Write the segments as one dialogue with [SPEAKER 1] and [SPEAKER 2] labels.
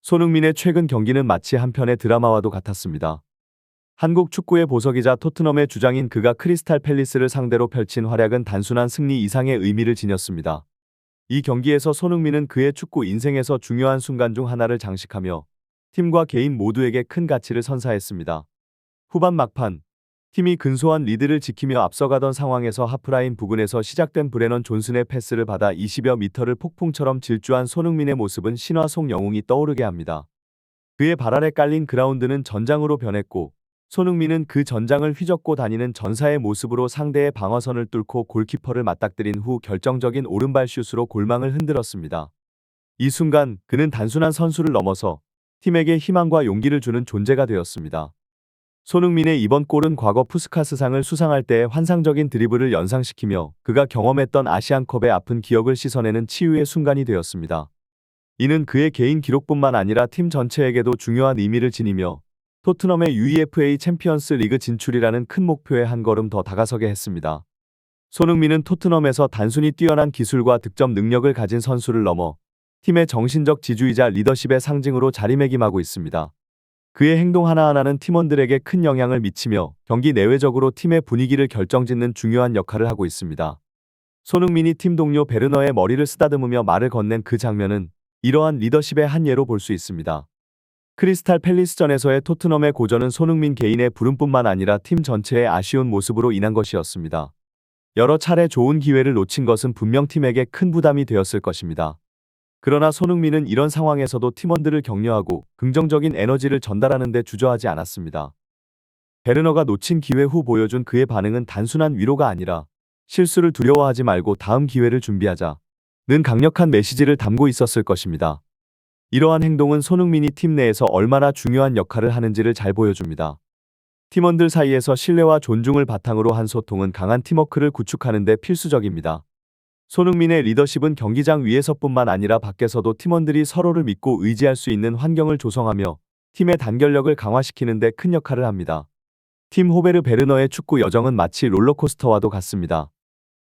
[SPEAKER 1] 손흥민의 최근 경기는 마치 한 편의 드라마와도 같았습니다. 한국 축구의 보석이자 토트넘의 주장인 그가 크리스탈 팰리스를 상대로 펼친 활약은 단순한 승리 이상의 의미를 지녔습니다. 이 경기에서 손흥민은 그의 축구 인생에서 중요한 순간 중 하나를 장식하며 팀과 개인 모두에게 큰 가치를 선사했습니다. 후반 막판, 팀이 근소한 리드를 지키며 앞서가던 상황에서 하프라인 부근에서 시작된 브레넌 존슨의 패스를 받아 20여 미터를 폭풍처럼 질주한 손흥민의 모습은 신화 속 영웅이 떠오르게 합니다. 그의 발 아래 깔린 그라운드는 전장으로 변했고, 손흥민은 그 전장을 휘젓고 다니는 전사의 모습으로 상대의 방어선을 뚫고 골키퍼를 맞닥뜨린 후 결정적인 오른발 슛으로 골망을 흔들었습니다. 이 순간 그는 단순한 선수를 넘어서 팀에게 희망과 용기를 주는 존재가 되었습니다. 손흥민의 이번 골은 과거 푸스카스상을 수상할 때의 환상적인 드리블을 연상시키며 그가 경험했던 아시안컵의 아픈 기억을 씻어내는 치유의 순간이 되었습니다. 이는 그의 개인 기록뿐만 아니라 팀 전체에게도 중요한 의미를 지니며 토트넘의 UEFA 챔피언스 리그 진출이라는 큰 목표에 한 걸음 더 다가서게 했습니다. 손흥민은 토트넘에서 단순히 뛰어난 기술과 득점 능력을 가진 선수를 넘어 팀의 정신적 지주이자 리더십의 상징으로 자리매김하고 있습니다. 그의 행동 하나하나는 팀원들에게 큰 영향을 미치며 경기 내외적으로 팀의 분위기를 결정짓는 중요한 역할을 하고 있습니다. 손흥민이 팀 동료 베르너의 머리를 쓰다듬으며 말을 건넨 그 장면은 이러한 리더십의 한 예로 볼 수 있습니다. 크리스탈 팰리스전에서의 토트넘의 고전은 손흥민 개인의 불운뿐만 아니라 팀 전체의 아쉬운 모습으로 인한 것이었습니다. 여러 차례 좋은 기회를 놓친 것은 분명 팀에게 큰 부담이 되었을 것입니다. 그러나 손흥민은 이런 상황에서도 팀원들을 격려하고 긍정적인 에너지를 전달하는 데 주저하지 않았습니다. 베르너가 놓친 기회 후 보여준 그의 반응은 단순한 위로가 아니라 실수를 두려워하지 말고 다음 기회를 준비하자는 강력한 메시지를 담고 있었을 것입니다. 이러한 행동은 손흥민이 팀 내에서 얼마나 중요한 역할을 하는지를 잘 보여줍니다. 팀원들 사이에서 신뢰와 존중을 바탕으로 한 소통은 강한 팀워크를 구축하는 데 필수적입니다. 손흥민의 리더십은 경기장 위에서뿐만 아니라 밖에서도 팀원들이 서로를 믿고 의지할 수 있는 환경을 조성하며 팀의 단결력을 강화시키는 데 큰 역할을 합니다. 팀 호베르 베르너의 축구 여정은 마치 롤러코스터와도 같습니다.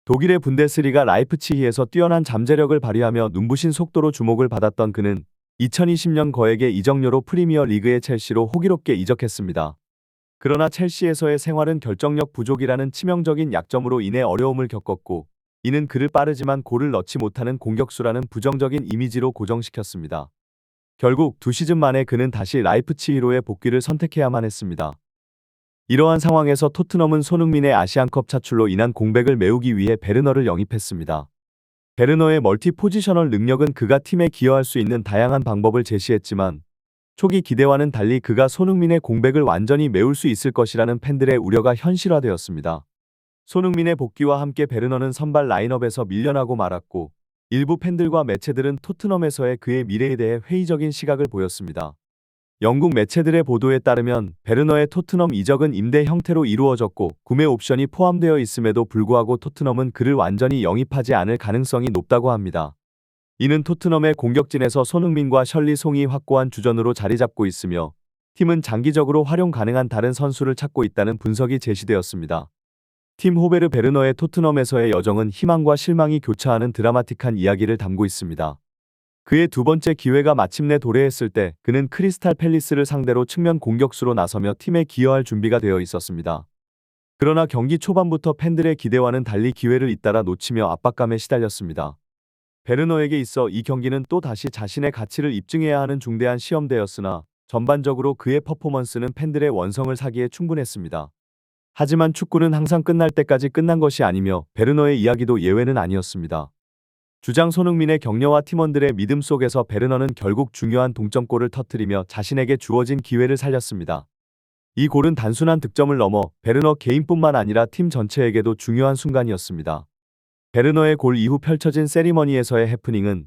[SPEAKER 1] 독일의 분데스리가 라이프치히에서 뛰어난 잠재력을 발휘하며 눈부신 속도로 주목을 받았던 그는 2020년 거액의 이적료로 프리미어 리그의 첼시로 호기롭게 이적했습니다. 그러나 첼시에서의 생활은 결정력 부족이라는 치명적인 약점으로 인해 어려움을 겪었고, 이는 그를 빠르지만 골을 넣지 못하는 공격수라는 부정적인 이미지로 고정시켰습니다. 결국 2시즌 만에 그는 다시 라이프치히로의 복귀를 선택해야만 했습니다. 이러한 상황에서 토트넘은 손흥민의 아시안컵 차출로 인한 공백을 메우기 위해 베르너를 영입했습니다. 베르너의 멀티 포지셔널 능력은 그가 팀에 기여할 수 있는 다양한 방법을 제시했지만 초기 기대와는 달리 그가 손흥민의 공백을 완전히 메울 수 있을 것이라는 팬들의 우려가 현실화되었습니다. 손흥민의 복귀와 함께 베르너는 선발 라인업에서 밀려나고 말았고, 일부 팬들과 매체들은 토트넘에서의 그의 미래에 대해 회의적인 시각을 보였습니다. 영국 매체들의 보도에 따르면 베르너의 토트넘 이적은 임대 형태로 이루어졌고 구매 옵션이 포함되어 있음에도 불구하고 토트넘은 그를 완전히 영입하지 않을 가능성이 높다고 합니다. 이는 토트넘의 공격진에서 손흥민과 셜리 송이 확고한 주전으로 자리 잡고 있으며 팀은 장기적으로 활용 가능한 다른 선수를 찾고 있다는 분석이 제시되었습니다. 팀 호베르 베르너의 토트넘에서의 여정은 희망과 실망이 교차하는 드라마틱한 이야기를 담고 있습니다. 그의 두 번째 기회가 마침내 도래했을 때 그는 크리스탈 팰리스를 상대로 측면 공격수로 나서며 팀에 기여할 준비가 되어 있었습니다. 그러나 경기 초반부터 팬들의 기대와는 달리 기회를 잇따라 놓치며 압박감에 시달렸습니다. 베르너에게 있어 이 경기는 또 다시 자신의 가치를 입증해야 하는 중대한 시험대였으나 전반적으로 그의 퍼포먼스는 팬들의 원성을 사기에 충분했습니다. 하지만 축구는 항상 끝날 때까지 끝난 것이 아니며 베르너의 이야기도 예외는 아니었습니다. 주장 손흥민의 격려와 팀원들의 믿음 속에서 베르너는 결국 중요한 동점골을 터뜨리며 자신에게 주어진 기회를 살렸습니다. 이 골은 단순한 득점을 넘어 베르너 개인뿐만 아니라 팀 전체에게도 중요한 순간이었습니다. 베르너의 골 이후 펼쳐진 세리머니에서의 해프닝은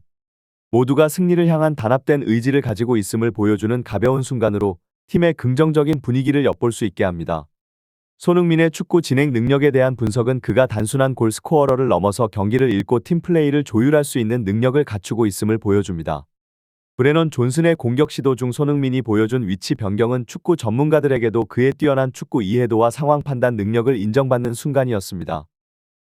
[SPEAKER 1] 모두가 승리를 향한 단합된 의지를 가지고 있음을 보여주는 가벼운 순간으로 팀의 긍정적인 분위기를 엿볼 수 있게 합니다. 손흥민의 축구 진행 능력에 대한 분석은 그가 단순한 골 스코어러를 넘어서 경기를 읽고 팀 플레이를 조율할 수 있는 능력을 갖추고 있음을 보여줍니다. 브레넌 존슨의 공격 시도 중 손흥민이 보여준 위치 변경은 축구 전문가들에게도 그의 뛰어난 축구 이해도와 상황 판단 능력을 인정받는 순간이었습니다.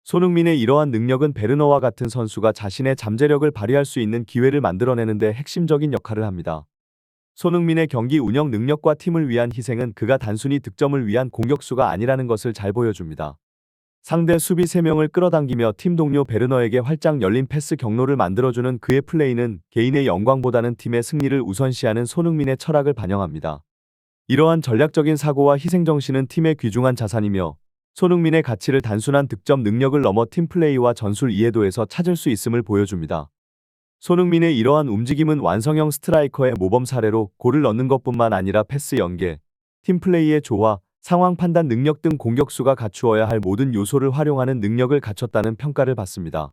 [SPEAKER 1] 손흥민의 이러한 능력은 베르너와 같은 선수가 자신의 잠재력을 발휘할 수 있는 기회를 만들어내는 데 핵심적인 역할을 합니다. 손흥민의 경기 운영 능력과 팀을 위한 희생은 그가 단순히 득점을 위한 공격수가 아니라는 것을 잘 보여줍니다. 상대 수비 3명을 끌어당기며 팀 동료 베르너에게 활짝 열린 패스 경로를 만들어주는 그의 플레이는 개인의 영광보다는 팀의 승리를 우선시하는 손흥민의 철학을 반영합니다. 이러한 전략적인 사고와 희생정신은 팀의 귀중한 자산이며 손흥민의 가치를 단순한 득점 능력을 넘어 팀 플레이와 전술 이해도에서 찾을 수 있음을 보여줍니다. 손흥민의 이러한 움직임은 완성형 스트라이커의 모범 사례로 골을 넣는 것뿐만 아니라 패스 연계, 팀 플레이의 조화, 상황 판단 능력 등 공격수가 갖추어야 할 모든 요소를 활용하는 능력을 갖췄다는 평가를 받습니다.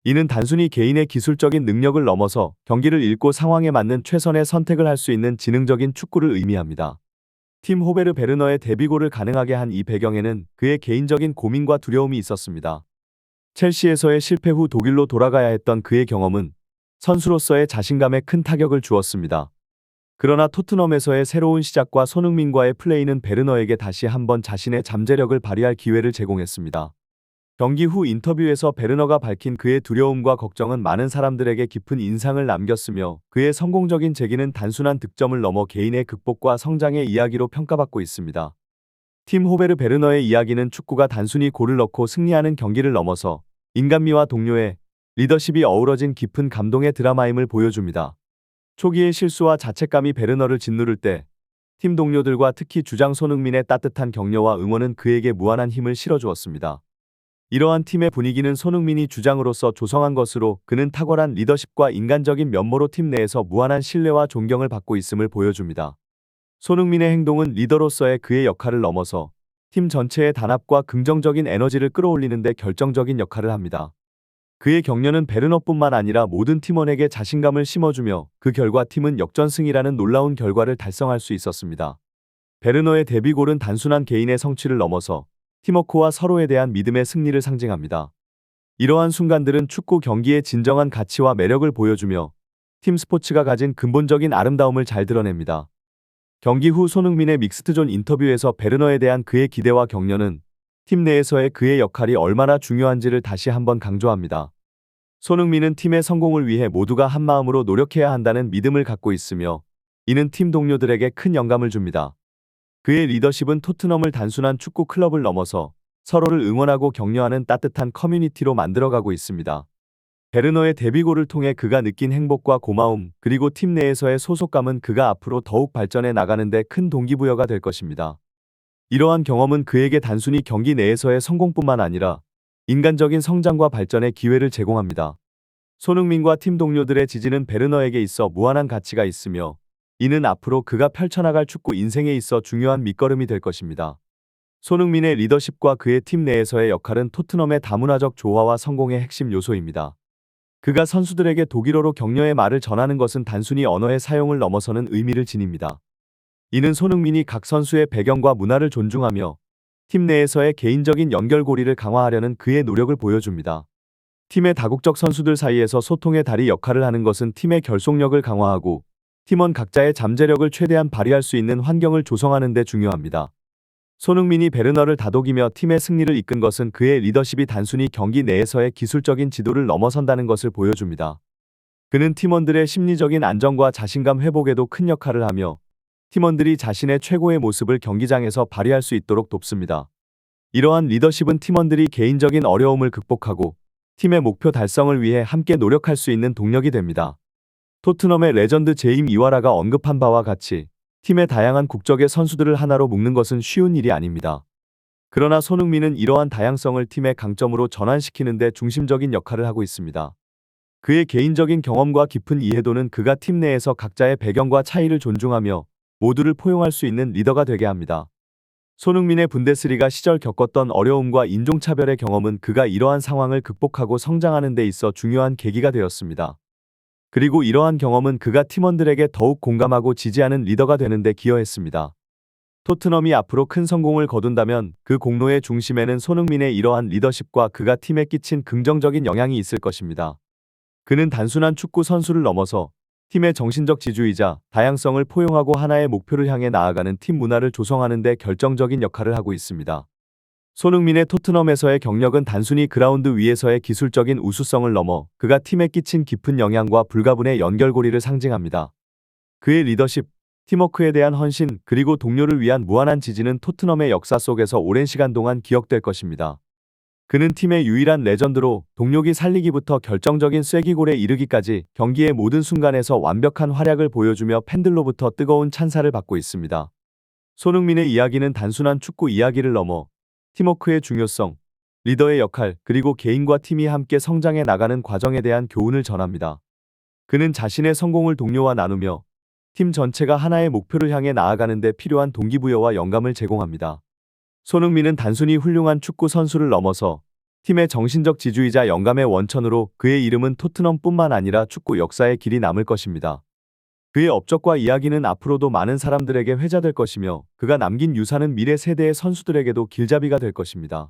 [SPEAKER 1] 이는 단순히 개인의 기술적인 능력을 넘어서 경기를 읽고 상황에 맞는 최선의 선택을 할 수 있는 지능적인 축구를 의미합니다. 팀 호베르 베르너의 데뷔골을 가능하게 한 이 배경에는 그의 개인적인 고민과 두려움이 있었습니다. 첼시에서의 실패 후 독일로 돌아가야 했던 그의 경험은 선수로서의 자신감에 큰 타격을 주었습니다. 그러나 토트넘에서의 새로운 시작과 손흥민과의 플레이는 베르너에게 다시 한번 자신의 잠재력을 발휘할 기회를 제공했습니다. 경기 후 인터뷰에서 베르너가 밝힌 그의 두려움과 걱정은 많은 사람들에게 깊은 인상을 남겼으며 그의 성공적인 재기는 단순한 득점을 넘어 개인의 극복과 성장의 이야기로 평가받고 있습니다. 팀 호베르 베르너의 이야기는 축구가 단순히 골을 넣고 승리하는 경기를 넘어서 인간미와 동료의 리더십이 어우러진 깊은 감동의 드라마임을 보여줍니다. 초기의 실수와 자책감이 베르너를 짓누를 때 팀 동료들과 특히 주장 손흥민의 따뜻한 격려와 응원은 그에게 무한한 힘을 실어주었습니다. 이러한 팀의 분위기는 손흥민이 주장으로서 조성한 것으로 그는 탁월한 리더십과 인간적인 면모로 팀 내에서 무한한 신뢰와 존경을 받고 있음을 보여줍니다. 손흥민의 행동은 리더로서의 그의 역할을 넘어서 팀 전체의 단합과 긍정적인 에너지를 끌어올리는 데 결정적인 역할을 합니다. 그의 격려는 베르너뿐만 아니라 모든 팀원에게 자신감을 심어주며 그 결과 팀은 역전승이라는 놀라운 결과를 달성할 수 있었습니다. 베르너의 데뷔골은 단순한 개인의 성취를 넘어서 팀워크와 서로에 대한 믿음의 승리를 상징합니다. 이러한 순간들은 축구 경기의 진정한 가치와 매력을 보여주며 팀 스포츠가 가진 근본적인 아름다움을 잘 드러냅니다. 경기 후 손흥민의 믹스트존 인터뷰에서 베르너에 대한 그의 기대와 격려는 팀 내에서의 그의 역할이 얼마나 중요한지를 다시 한번 강조합니다. 손흥민은 팀의 성공을 위해 모두가 한마음으로 노력해야 한다는 믿음을 갖고 있으며 이는 팀 동료들에게 큰 영감을 줍니다. 그의 리더십은 토트넘을 단순한 축구 클럽을 넘어서 서로를 응원하고 격려하는 따뜻한 커뮤니티로 만들어가고 있습니다. 베르너의 데뷔골을 통해 그가 느낀 행복과 고마움 그리고 팀 내에서의 소속감은 그가 앞으로 더욱 발전해 나가는 데 큰 동기부여가 될 것입니다. 이러한 경험은 그에게 단순히 경기 내에서의 성공뿐만 아니라 인간적인 성장과 발전의 기회를 제공합니다. 손흥민과 팀 동료들의 지지는 베르너에게 있어 무한한 가치가 있으며 이는 앞으로 그가 펼쳐나갈 축구 인생에 있어 중요한 밑거름이 될 것입니다. 손흥민의 리더십과 그의 팀 내에서의 역할은 토트넘의 다문화적 조화와 성공의 핵심 요소입니다. 그가 선수들에게 독일어로 격려의 말을 전하는 것은 단순히 언어의 사용을 넘어서는 의미를 지닙니다. 이는 손흥민이 각 선수의 배경과 문화를 존중하며 팀 내에서의 개인적인 연결고리를 강화하려는 그의 노력을 보여줍니다. 팀의 다국적 선수들 사이에서 소통의 다리 역할을 하는 것은 팀의 결속력을 강화하고 팀원 각자의 잠재력을 최대한 발휘할 수 있는 환경을 조성하는 데 중요합니다. 손흥민이 베르너를 다독이며 팀의 승리를 이끈 것은 그의 리더십이 단순히 경기 내에서의 기술적인 지도를 넘어선다는 것을 보여줍니다. 그는 팀원들의 심리적인 안정과 자신감 회복에도 큰 역할을 하며 팀원들이 자신의 최고의 모습을 경기장에서 발휘할 수 있도록 돕습니다. 이러한 리더십은 팀원들이 개인적인 어려움을 극복하고 팀의 목표 달성을 위해 함께 노력할 수 있는 동력이 됩니다. 토트넘의 레전드 제임 이와라가 언급한 바와 같이 팀의 다양한 국적의 선수들을 하나로 묶는 것은 쉬운 일이 아닙니다. 그러나 손흥민은 이러한 다양성을 팀의 강점으로 전환시키는 데 중심적인 역할을 하고 있습니다. 그의 개인적인 경험과 깊은 이해도는 그가 팀 내에서 각자의 배경과 차이를 존중하며 모두를 포용할 수 있는 리더가 되게 합니다. 손흥민의 분데스리가 시절 겪었던 어려움과 인종차별의 경험은 그가 이러한 상황을 극복하고 성장하는 데 있어 중요한 계기가 되었습니다. 그리고 이러한 경험은 그가 팀원들에게 더욱 공감하고 지지하는 리더가 되는 데 기여했습니다. 토트넘이 앞으로 큰 성공을 거둔다면 그 공로의 중심에는 손흥민의 이러한 리더십과 그가 팀에 끼친 긍정적인 영향이 있을 것입니다. 그는 단순한 축구 선수를 넘어서 팀의 정신적 지주이자 다양성을 포용하고 하나의 목표를 향해 나아가는 팀 문화를 조성하는 데 결정적인 역할을 하고 있습니다. 손흥민의 토트넘에서의 경력은 단순히 그라운드 위에서의 기술적인 우수성을 넘어 그가 팀에 끼친 깊은 영향과 불가분의 연결고리를 상징합니다. 그의 리더십, 팀워크에 대한 헌신, 그리고 동료를 위한 무한한 지지는 토트넘의 역사 속에서 오랜 시간 동안 기억될 것입니다. 그는 팀의 유일한 레전드로 동료기 살리기부터 결정적인 쐐기골에 이르기까지 경기의 모든 순간에서 완벽한 활약을 보여주며 팬들로부터 뜨거운 찬사를 받고 있습니다. 손흥민의 이야기는 단순한 축구 이야기를 넘어 팀워크의 중요성, 리더의 역할, 그리고 개인과 팀이 함께 성장해 나가는 과정에 대한 교훈을 전합니다. 그는 자신의 성공을 동료와 나누며 팀 전체가 하나의 목표를 향해 나아가는 데 필요한 동기부여와 영감을 제공합니다. 손흥민은 단순히 훌륭한 축구 선수를 넘어서 팀의 정신적 지주이자 영감의 원천으로, 그의 이름은 토트넘뿐만 아니라 축구 역사에 길이 남을 것입니다. 그의 업적과 이야기는 앞으로도 많은 사람들에게 회자될 것이며, 그가 남긴 유산은 미래 세대의 선수들에게도 길잡이가 될 것입니다.